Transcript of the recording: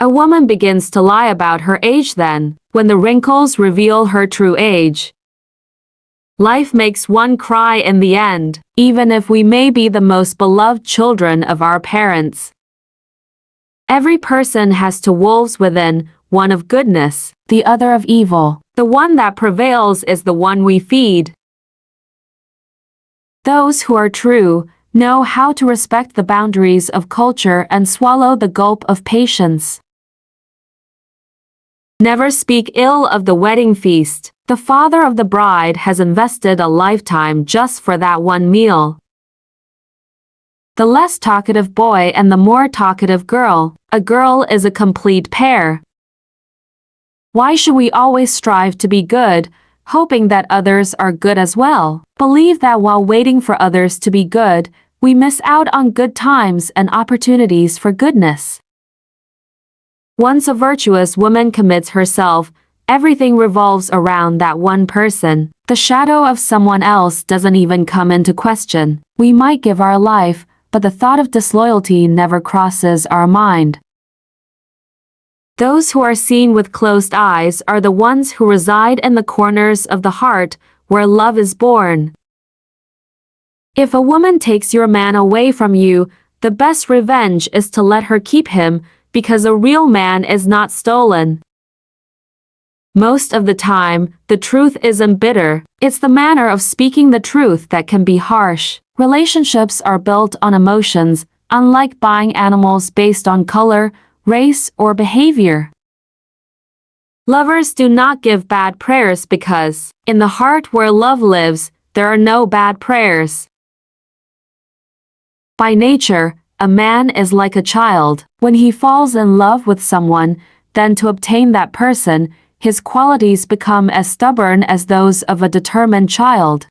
A woman begins to lie about her age then, when the wrinkles reveal her true age. Life makes one cry in the end, even if we may be the most beloved children of our parents. Every person has two wolves within, one of goodness, the other of evil. The one that prevails is the one we feed. Those who are true know how to respect the boundaries of culture and swallow the gulp of patience. Never speak ill of the wedding feast. The father of the bride has invested a lifetime just for that one meal. The less talkative boy and the more talkative girl, a girl is a complete pair. Why should we always strive to be good, hoping that others are good as well? Believe that while waiting for others to be good, we miss out on good times and opportunities for goodness. Once a virtuous woman commits herself, everything revolves around that one person. The shadow of someone else doesn't even come into question. We might give our life, but the thought of disloyalty never crosses our mind. Those who are seen with closed eyes are the ones who reside in the corners of the heart, where love is born. If a woman takes your man away from you, the best revenge is to let her keep him, because a real man is not stolen. Most of the time, the truth isn't bitter. It's the manner of speaking the truth that can be harsh. Relationships are built on emotions, unlike buying animals based on color, race, or behavior. Lovers do not give bad prayers because, in the heart where love lives, there are no bad prayers. By nature, a man is like a child. When he falls in love with someone, then to obtain that person, his qualities become as stubborn as those of a determined child.